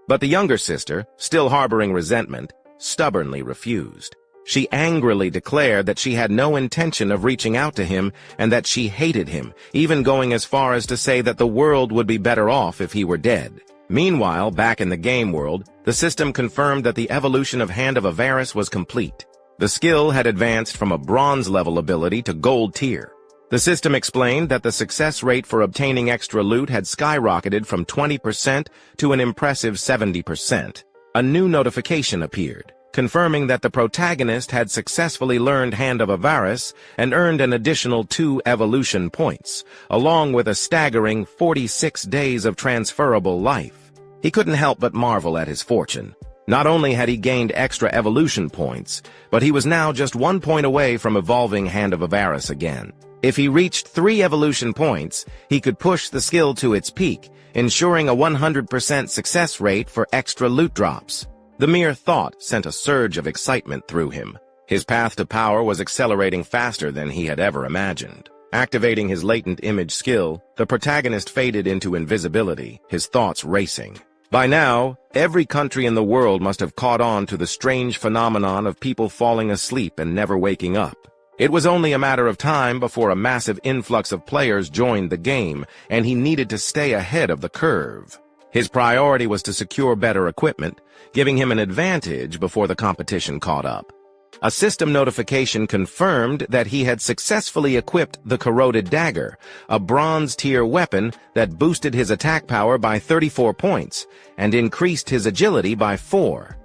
But the younger sister, still harboring resentment, stubbornly refused. She angrily declared that she had no intention of reaching out to him and that she hated him, even going as far as to say that the world would be better off if he were dead. Meanwhile, back in the game world, the system confirmed that the evolution of Hand of Avarice was complete. The skill had advanced from a bronze-level ability to gold tier. The system explained that the success rate for obtaining extra loot had skyrocketed from 20% to an impressive 70%. A new notification appeared, confirming that the protagonist had successfully learned Hand of Avarice and earned an additional 2 evolution points, along with a staggering 46 days of transferable life. He couldn't help but marvel at his fortune. Not only had he gained extra evolution points, but he was now just 1 point away from evolving Hand of Avarice again. If he reached 3 evolution points, he could push the skill to its peak, ensuring a 100% success rate for extra loot drops. The mere thought sent a surge of excitement through him. His path to power was accelerating faster than he had ever imagined. Activating his latent image skill, the protagonist faded into invisibility, his thoughts racing. By now, every country in the world must have caught on to the strange phenomenon of people falling asleep and never waking up. It was only a matter of time before a massive influx of players joined the game, and he needed to stay ahead of the curve. His priority was to secure better equipment, giving him an advantage before the competition caught up. A system notification confirmed that he had successfully equipped the Corroded Dagger, a bronze-tier weapon that boosted his attack power by 34 points and increased his agility by 4.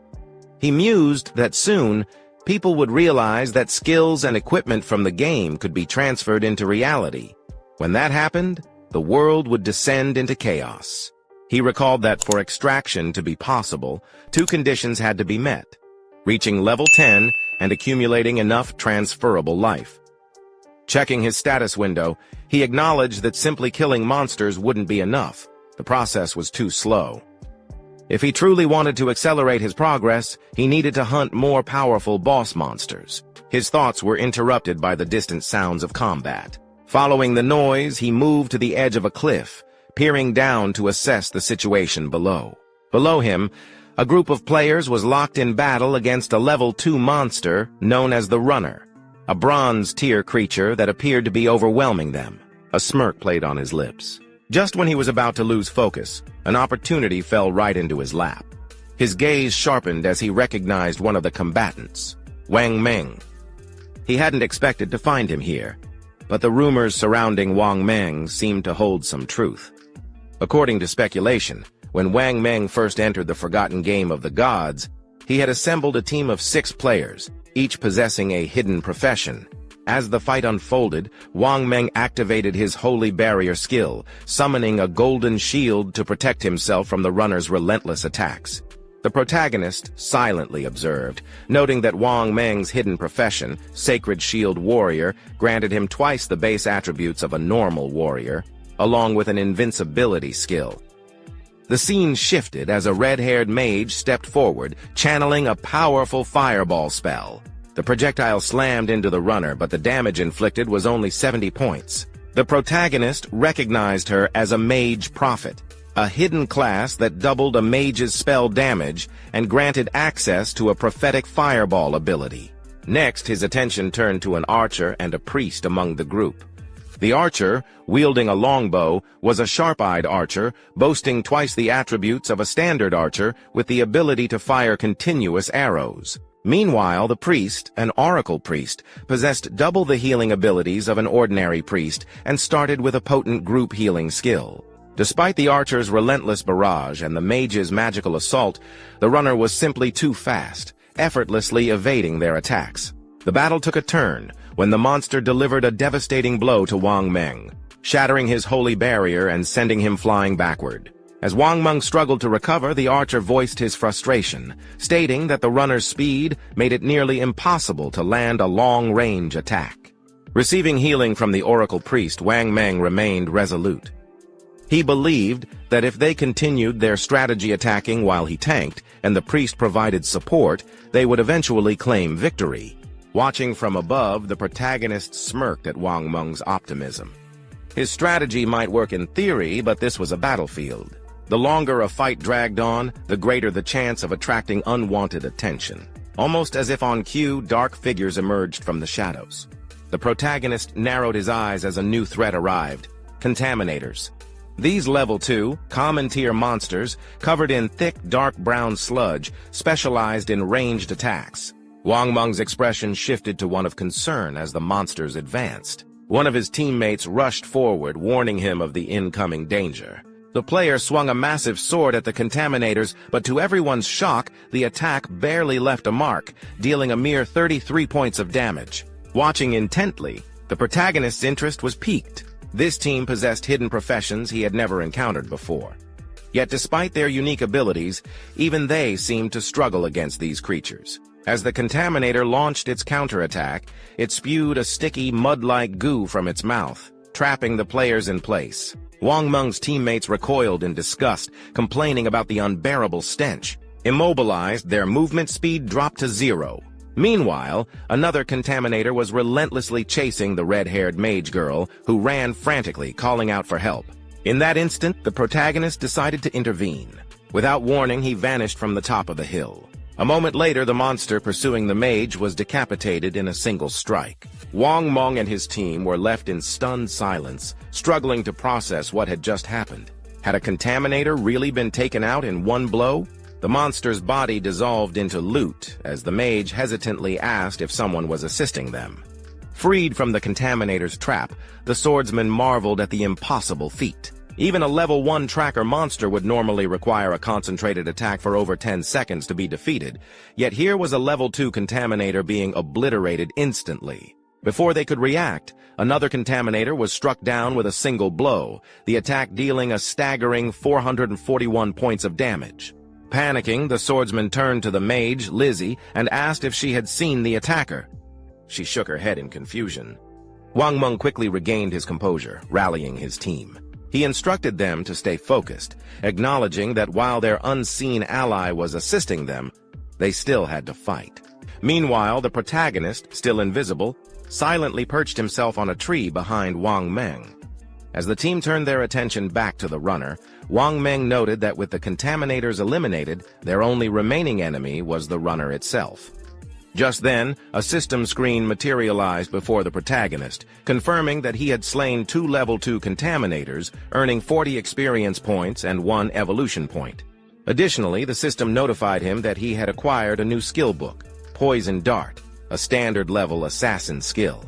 He mused that soon, people would realize that skills and equipment from the game could be transferred into reality. When that happened, the world would descend into chaos. He recalled that for extraction to be possible, 2 conditions had to be met: reaching level 10 and accumulating enough transferable life. Checking his status window, he acknowledged that simply killing monsters wouldn't be enough. The process was too slow. If he truly wanted to accelerate his progress, he needed to hunt more powerful boss monsters. His thoughts were interrupted by the distant sounds of combat. Following the noise, he moved to the edge of a cliff, peering down to assess the situation below. Below him, a group of players was locked in battle against a level 2 monster known as the Runner, a bronze-tier creature that appeared to be overwhelming them. A smirk played on his lips. Just when he was about to lose focus, an opportunity fell right into his lap. His gaze sharpened as he recognized one of the combatants, Wang Meng. He hadn't expected to find him here, but the rumors surrounding Wang Meng seemed to hold some truth. According to speculation, when Wang Meng first entered the forgotten game of the gods, he had assembled a team of 6 players, each possessing a hidden profession. As the fight unfolded, Wang Meng activated his Holy Barrier skill, summoning a golden shield to protect himself from the runner's relentless attacks. The protagonist silently observed, noting that Wang Meng's hidden profession, Sacred Shield Warrior, granted him twice the base attributes of a normal warrior, along with an invincibility skill. The scene shifted as a red-haired mage stepped forward, channeling a powerful fireball spell. The projectile slammed into the runner, but the damage inflicted was only 70 points. The protagonist recognized her as a mage prophet, a hidden class that doubled a mage's spell damage and granted access to a prophetic fireball ability. Next, his attention turned to an archer and a priest among the group. The archer, wielding a longbow, was a sharp-eyed archer, boasting twice the attributes of a standard archer with the ability to fire continuous arrows. Meanwhile, the priest, an oracle priest, possessed double the healing abilities of an ordinary priest and started with a potent group healing skill. Despite the archer's relentless barrage and the mage's magical assault, the runner was simply too fast, effortlessly evading their attacks. The battle took a turn when the monster delivered a devastating blow to Wang Meng, shattering his holy barrier and sending him flying backward. As Wang Meng struggled to recover, the archer voiced his frustration, stating that the runner's speed made it nearly impossible to land a long-range attack. Receiving healing from the oracle priest, Wang Meng remained resolute. He believed that if they continued their strategy attacking while he tanked, and the priest provided support, they would eventually claim victory. Watching from above, the protagonist smirked at Wang Meng's optimism. His strategy might work in theory, but this was a battlefield. The longer a fight dragged on, the greater the chance of attracting unwanted attention. Almost as if on cue, dark figures emerged from the shadows. The protagonist narrowed his eyes as a new threat arrived: contaminators. These level 2, common-tier monsters, covered in thick, dark brown sludge, specialized in ranged attacks. Wang Meng's expression shifted to one of concern as the monsters advanced. One of his teammates rushed forward, warning him of the incoming danger. The player swung a massive sword at the contaminators, but to everyone's shock, the attack barely left a mark, dealing a mere 33 points of damage. Watching intently, the protagonist's interest was piqued. This team possessed hidden professions he had never encountered before. Yet despite their unique abilities, even they seemed to struggle against these creatures. As the contaminator launched its counterattack, it spewed a sticky, mud-like goo from its mouth, trapping the players in place. Wang Meng's teammates recoiled in disgust, complaining about the unbearable stench. Immobilized, their movement speed dropped to 0. Meanwhile, another contaminator was relentlessly chasing the red-haired mage girl, who ran frantically, calling out for help. In that instant, the protagonist decided to intervene. Without warning, he vanished from the top of the hill. A moment later, the monster pursuing the mage was decapitated in a single strike. Wang Meng and his team were left in stunned silence, struggling to process what had just happened. Had a contaminator really been taken out in one blow? The monster's body dissolved into loot as the mage hesitantly asked if someone was assisting them. Freed from the contaminator's trap, the swordsman marveled at the impossible feat. Even a level 1 tracker monster would normally require a concentrated attack for over 10 seconds to be defeated, yet here was a level 2 contaminator being obliterated instantly. Before they could react, another contaminator was struck down with a single blow, the attack dealing a staggering 441 points of damage. Panicking, the swordsman turned to the mage, Lizzie, and asked if she had seen the attacker. She shook her head in confusion. Wang Meng quickly regained his composure, rallying his team. He instructed them to stay focused, acknowledging that while their unseen ally was assisting them, they still had to fight. Meanwhile, the protagonist, still invisible, silently perched himself on a tree behind Wang Meng. As the team turned their attention back to the runner, Wang Meng noted that with the contaminators eliminated, their only remaining enemy was the runner itself. Just then, a system screen materialized before the protagonist, confirming that he had slain 2 level 2 contaminators, earning 40 experience points and 1 evolution point. Additionally, the system notified him that he had acquired a new skill book, Poison Dart, a standard-level assassin skill.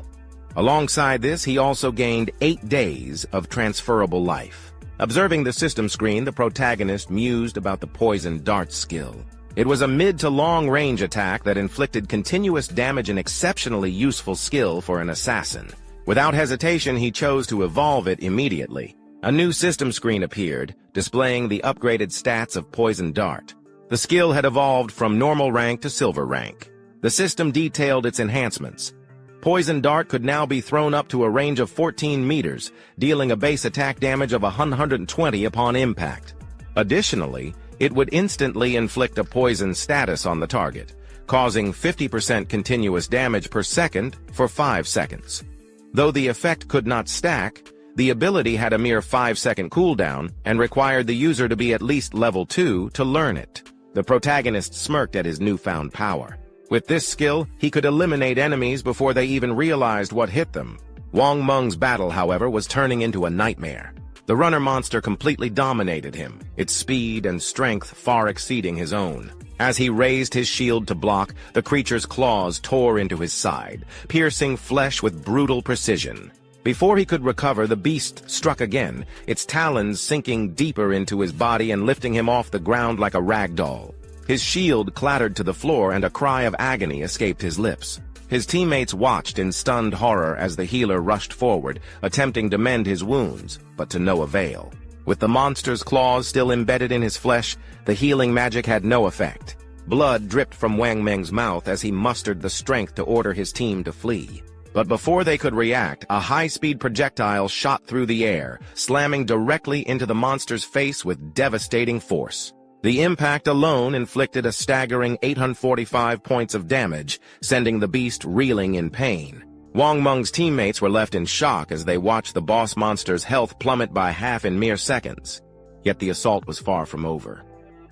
Alongside this, he also gained 8 days of transferable life. Observing the system screen, the protagonist mused about the Poison Dart skill. It was a mid to long-range attack that inflicted continuous damage, an exceptionally useful skill for an assassin. Without hesitation, he chose to evolve it immediately. A new system screen appeared, displaying the upgraded stats of Poison Dart. The skill had evolved from normal rank to silver rank. The system detailed its enhancements. Poison Dart could now be thrown up to a range of 14 meters, dealing a base attack damage of 120 upon impact. Additionally, it would instantly inflict a poison status on the target, causing 50% continuous damage per second for 5 seconds. Though the effect could not stack, the ability had a mere 5-second cooldown and required the user to be at least level 2 to learn it. The protagonist smirked at his newfound power. With this skill, he could eliminate enemies before they even realized what hit them. Wang Meng's battle, however, was turning into a nightmare. The runner monster completely dominated him, its speed and strength far exceeding his own. As he raised his shield to block, the creature's claws tore into his side, piercing flesh with brutal precision. Before he could recover, the beast struck again, its talons sinking deeper into his body and lifting him off the ground like a rag doll. His shield clattered to the floor and a cry of agony escaped his lips. His teammates watched in stunned horror as the healer rushed forward, attempting to mend his wounds, but to no avail. With the monster's claws still embedded in his flesh, the healing magic had no effect. Blood dripped from Wang Meng's mouth as he mustered the strength to order his team to flee. But before they could react, a high-speed projectile shot through the air, slamming directly into the monster's face with devastating force. The impact alone inflicted a staggering 845 points of damage, sending the beast reeling in pain. Wang Meng's teammates were left in shock as they watched the boss monster's health plummet by half in mere seconds. Yet the assault was far from over.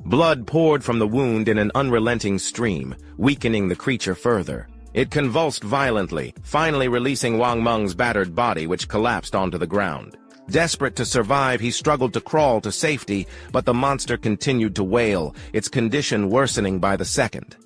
Blood poured from the wound in an unrelenting stream, weakening the creature further. It convulsed violently, finally releasing Wang Meng's battered body, which collapsed onto the ground. Desperate to survive, he struggled to crawl to safety, but the monster continued to wail, its condition worsening by the second.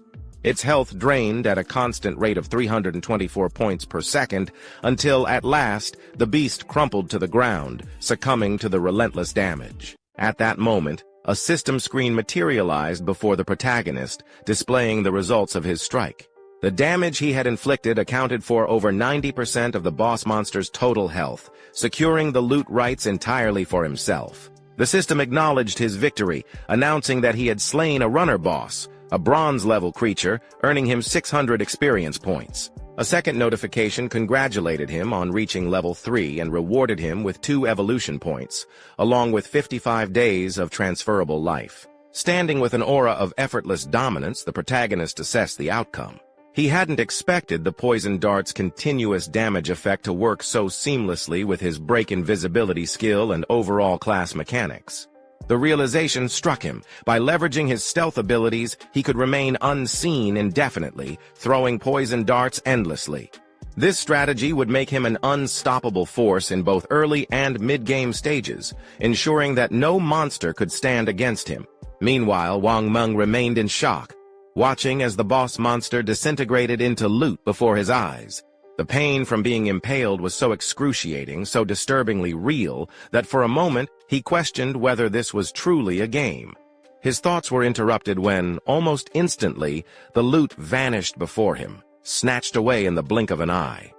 Its health drained at a constant rate of 324 points per second, until, at last, the beast crumpled to the ground, succumbing to the relentless damage. At that moment, a system screen materialized before the protagonist, displaying the results of his strike. The damage he had inflicted accounted for over 90% of the boss monster's total health, securing the loot rights entirely for himself. The system acknowledged his victory, announcing that he had slain a runner boss, a bronze-level creature, earning him 600 experience points. A second notification congratulated him on reaching level 3 and rewarded him with 2 evolution points, along with 55 days of transferable life. Standing with an aura of effortless dominance, the protagonist assessed the outcome. He hadn't expected the poison dart's continuous damage effect to work so seamlessly with his break invisibility skill and overall class mechanics. The realization struck him. By leveraging his stealth abilities, he could remain unseen indefinitely, throwing poison darts endlessly. This strategy would make him an unstoppable force in both early and mid-game stages, ensuring that no monster could stand against him. Meanwhile, Wang Meng remained in shock, watching as the boss monster disintegrated into loot before his eyes. The pain from being impaled was so excruciating, so disturbingly real, that for a moment he questioned whether this was truly a game. His thoughts were interrupted when, almost instantly, the loot vanished before him, snatched away in the blink of an eye.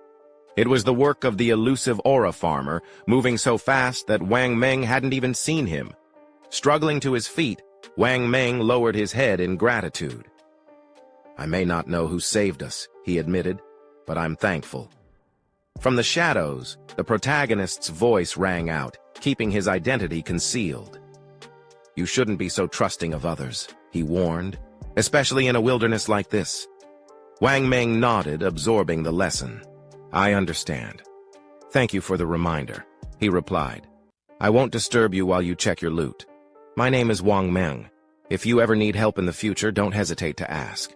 It was the work of the elusive aura farmer, moving so fast that Wang Meng hadn't even seen him. Struggling to his feet, Wang Meng lowered his head in gratitude. "I may not know who saved us," he admitted, "but I'm thankful." From the shadows, the protagonist's voice rang out, keeping his identity concealed. "You shouldn't be so trusting of others," he warned, "especially in a wilderness like this." Wang Meng nodded, absorbing the lesson. "I understand. Thank you for the reminder," he replied. "I won't disturb you while you check your loot. My name is Wang Meng. If you ever need help in the future, don't hesitate to ask."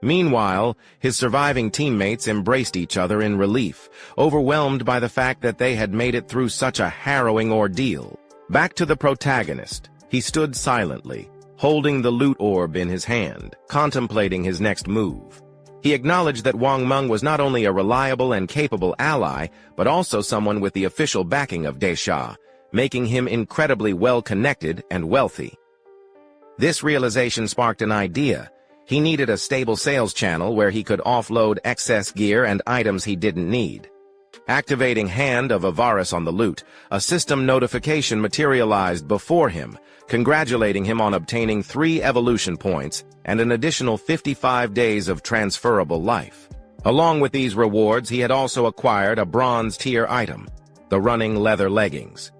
Meanwhile, his surviving teammates embraced each other in relief, overwhelmed by the fact that they had made it through such a harrowing ordeal. Back to the protagonist, he stood silently, holding the loot orb in his hand, contemplating his next move. He acknowledged that Wang Meng was not only a reliable and capable ally, but also someone with the official backing of Desha, making him incredibly well-connected and wealthy. This realization sparked an idea. He needed a stable sales channel where he could offload excess gear and items he didn't need. Activating Hand of Avarice on the loot, a system notification materialized before him, congratulating him on obtaining 3 evolution points and an additional 55 days of transferable life. Along with these rewards, he had also acquired a bronze-tier item, the running leather leggings.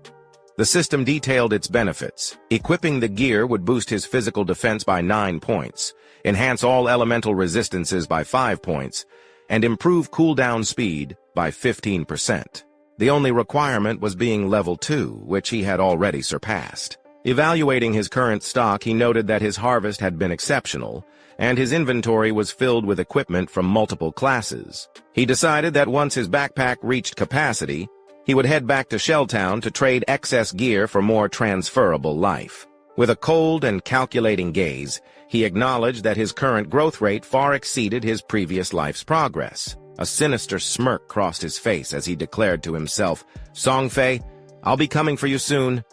The system detailed its benefits. Equipping the gear would boost his physical defense by 9 points, enhance all elemental resistances by 5 points, and improve cooldown speed by 15%. The only requirement was being level 2, which he had already surpassed. Evaluating his current stock, he noted that his harvest had been exceptional, and his inventory was filled with equipment from multiple classes. He decided that once his backpack reached capacity, he would head back to Shelltown to trade excess gear for more transferable life. With a cold and calculating gaze, he acknowledged that his current growth rate far exceeded his previous life's progress. A sinister smirk crossed his face as he declared to himself, "Songfei, I'll be coming for you soon."